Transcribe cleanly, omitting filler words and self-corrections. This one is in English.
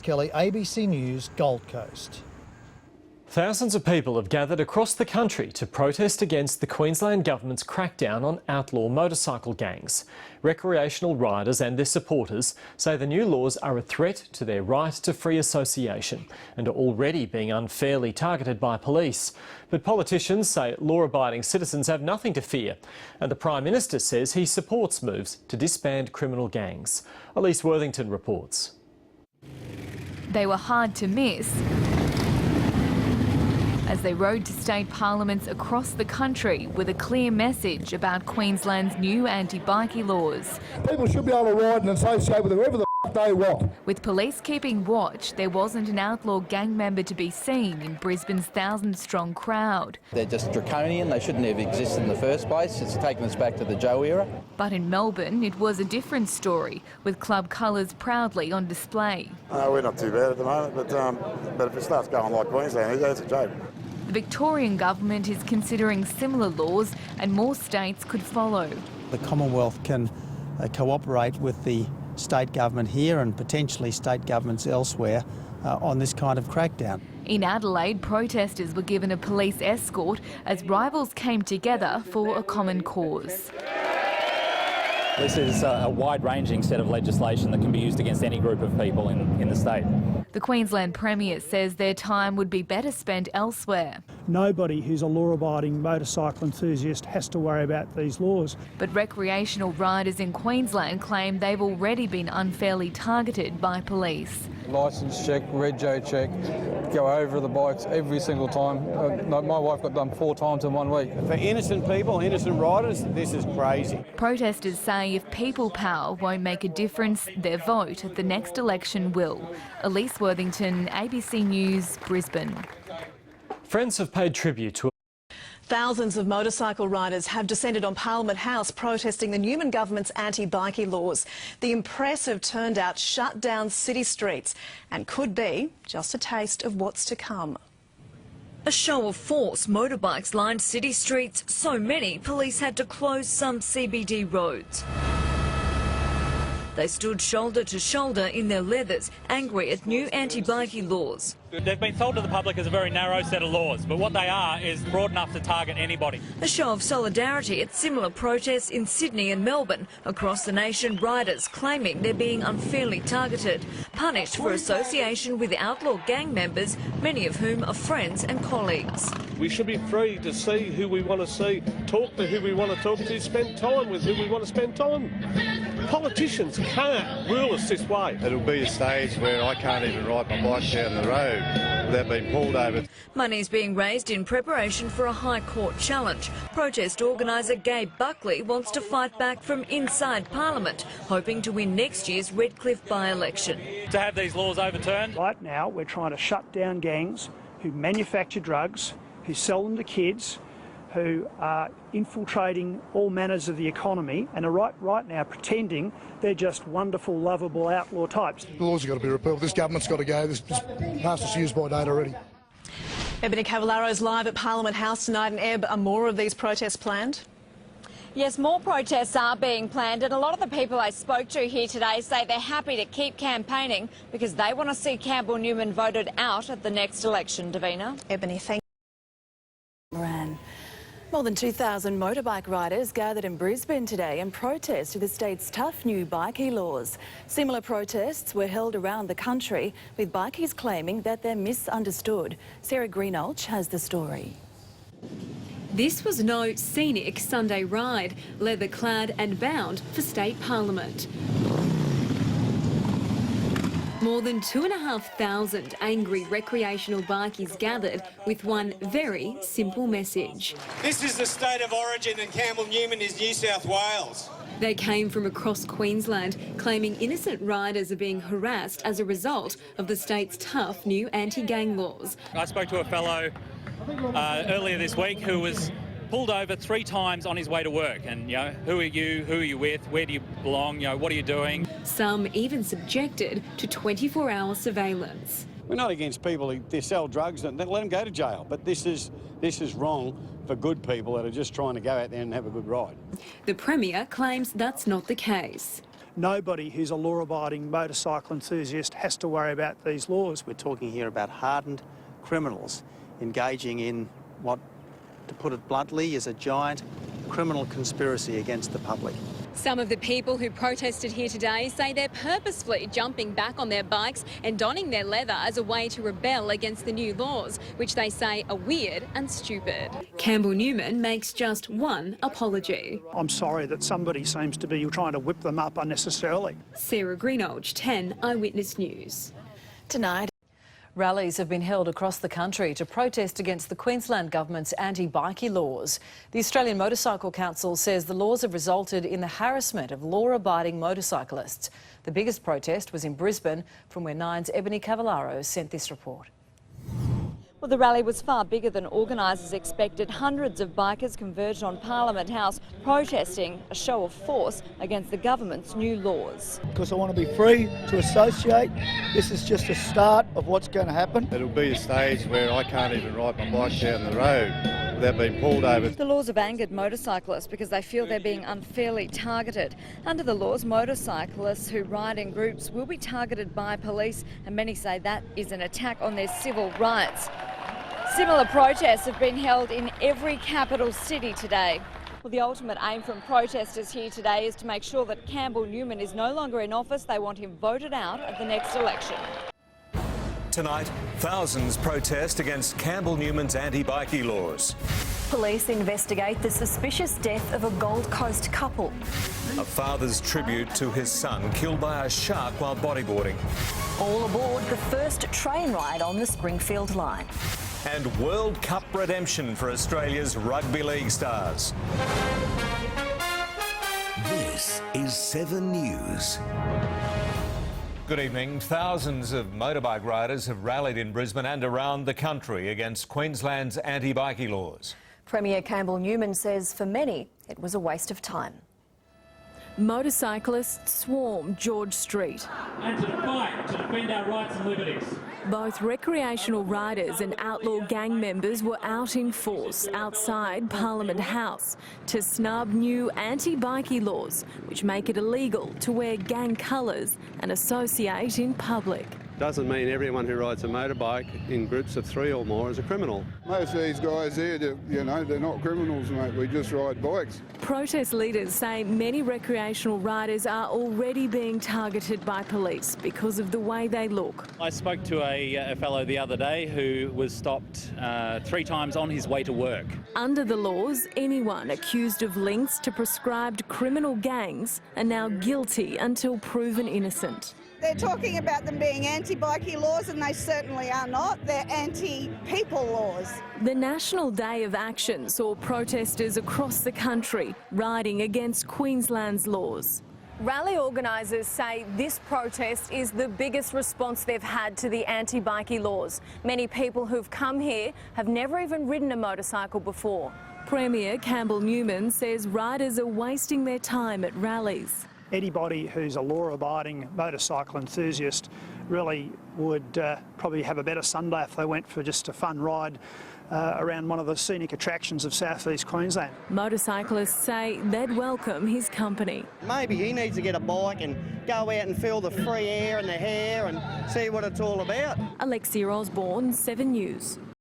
Kelly, ABC News, Gold Coast. Thousands of people have gathered across the country to protest against the Queensland Government's crackdown on outlaw motorcycle gangs. Recreational riders and their supporters say the new laws are a threat to their right to free association and are already being unfairly targeted by police. But politicians say law-abiding citizens have nothing to fear, and the Prime Minister says he supports moves to disband criminal gangs. Elise Worthington reports. They were hard to miss as they rode to state parliaments across the country with a clear message about Queensland's new anti-bikie laws. People should be able to ride and associate with whoever the f they want. With police keeping watch, there wasn't an outlaw gang member to be seen in Brisbane's 1,000-strong crowd. They're just draconian. They shouldn't have existed in the first place. It's taken us back to the Joe era. But in Melbourne, it was a different story, with club colours proudly on display. We're not too bad at the moment, but if it starts going like Queensland, it's a joke. The Victorian government is considering similar laws and more states could follow. The Commonwealth can cooperate with the state government here and potentially state governments elsewhere on this kind of crackdown. In Adelaide, protesters were given a police escort as rivals came together for a common cause. This is a wide-ranging set of legislation that can be used against any group of people in the state. The Queensland Premier says their time would be better spent elsewhere. Nobody who's a law-abiding motorcycle enthusiast has to worry about these laws. But recreational riders in Queensland claim they've already been unfairly targeted by police. Licence check, rego check, go over the bikes every single time. My wife got done 4 times in 1 week. For innocent people, innocent riders, this is crazy. Protesters say if people power won't make a difference, their vote at the next election will. Elise Worthington, ABC News, Brisbane. Friends have paid tribute to Thousands of motorcycle riders have descended on Parliament House protesting the Newman government's anti-bikie laws. The impressive turnout shut down city streets and could be just a taste of what's to come. A show of force, motorbikes lined city streets, so many police had to close some CBD roads. They stood shoulder to shoulder in their leathers, angry at new anti-bikie laws. They've been sold to the public as a very narrow set of laws, but what they are is broad enough to target anybody. A show of solidarity at similar protests in Sydney and Melbourne. Across the nation, riders claiming they're being unfairly targeted, punished for association with outlaw gang members, many of whom are friends and colleagues. We should be free to see who we want to see, talk to who we want to talk to, spend time with who we want to spend time. Politicians can't rule us this way. It'll be a stage where I can't even ride my bike down the road without being pulled over. Money's being raised in preparation for a High Court challenge. Protest organiser Gabe Buckley wants to fight back from inside Parliament, hoping to win next year's Redcliffe by-election. To have these laws overturned? Right now, we're trying to shut down gangs who manufacture drugs, who sell them to kids, who are infiltrating all manners of the economy and are right now pretending they're just wonderful, lovable outlaw types. The laws have got to be repealed. This government's got to go. This is past its use by date already. Ebony Cavallaro's live at Parliament House tonight. And Eb, are more of these protests planned? Yes, more protests are being planned, and a lot of the people I spoke to here today say they're happy to keep campaigning because they want to see Campbell Newman voted out at the next election. Davina. Ebony, thank you. Moran. More than 2,000 motorbike riders gathered in Brisbane today in protest to the state's tough new bikie laws. Similar protests were held around the country, with bikies claiming that they're misunderstood. Sarah Greenolch has the story. This was no scenic Sunday ride, leather-clad and bound for State Parliament. More than 2,500 angry recreational bikies gathered with one very simple message. This is the state of origin and Campbell Newman is New South Wales. They came from across Queensland, claiming innocent riders are being harassed as a result of the state's tough new anti-gang laws. I spoke to a fellow earlier this week who was pulled over 3 times on his way to work, and who are you with, where do you belong, what are you doing? Some even subjected to 24-hour surveillance. We're not against people who sell drugs and let them go to jail, but this is wrong for good people that are just trying to go out there and have a good ride. The Premier claims that's not the case. nobody who's a law-abiding motorcycle enthusiast has to worry about these laws. We're talking here about hardened criminals engaging in what, to put it bluntly, is a giant criminal conspiracy against the public. Some of the people who protested here today say they're purposefully jumping back on their bikes and donning their leather as a way to rebel against the new laws, which they say are weird and stupid. Campbell Newman makes just one apology. I'm sorry that somebody seems to be trying to whip them up unnecessarily. Sarah Greenolge, 10 Eyewitness News. Tonight, rallies have been held across the country to protest against the Queensland government's anti-bikie laws. The Australian Motorcycle Council says the laws have resulted in the harassment of law-abiding motorcyclists. The biggest protest was in Brisbane, from where Nine's Ebony Cavallaro sent this report. Well, the rally was far bigger than organisers expected. Hundreds of bikers converged on Parliament House protesting a show of force against the government's new laws. Because I want to be free to associate. This is just a start of what's going to happen. It'll be a stage where I can't even ride my bike down the road without being pulled over. The laws have angered motorcyclists because they feel they're being unfairly targeted. Under the laws, motorcyclists who ride in groups will be targeted by police, and many say that is an attack on their civil rights. Similar protests have been held in every capital city today. Well, the ultimate aim from protesters here today is to make sure that Campbell Newman is no longer in office. They want him voted out at the next election. Tonight, thousands protest against Campbell Newman's anti-bikie laws. Police investigate the suspicious death of a Gold Coast couple. A father's tribute to his son killed by a shark while bodyboarding. All aboard the first train ride on the Springfield line. And World Cup redemption for Australia's rugby league stars. This is 7 News. Good evening. Thousands of motorbike riders have rallied in Brisbane and around the country against Queensland's anti-bikie laws. Premier Campbell Newman says for many it was a waste of time. Motorcyclists swarm George Street. And to fight to defend our rights and liberties. Both recreational riders and outlaw gang members were out in force outside Parliament House to snub new anti-bikie laws which make it illegal to wear gang colours and associate in public. Doesn't mean everyone who rides a motorbike in groups of 3 or more is a criminal. Most of these guys here, they're not criminals, mate. We just ride bikes. Protest leaders say many recreational riders are already being targeted by police because of the way they look. I spoke to a fellow the other day who was stopped 3 times on his way to work. Under the laws, anyone accused of links to prescribed criminal gangs are now guilty until proven innocent. They're talking about them being anti-bikie laws, and they certainly are not. They're anti-people laws. The National Day of Action saw protesters across the country riding against Queensland's laws. Rally organisers say this protest is the biggest response they've had to the anti-bikie laws. Many people who've come here have never even ridden a motorcycle before. Premier Campbell Newman says riders are wasting their time at rallies. Anybody who's a law-abiding motorcycle enthusiast really would probably have a better Sunday if they went for just a fun ride around one of the scenic attractions of southeast Queensland. Motorcyclists say they'd welcome his company. Maybe he needs to get a bike and go out and feel the free air and the hair and see what it's all about. Alexia Osborne, 7 News.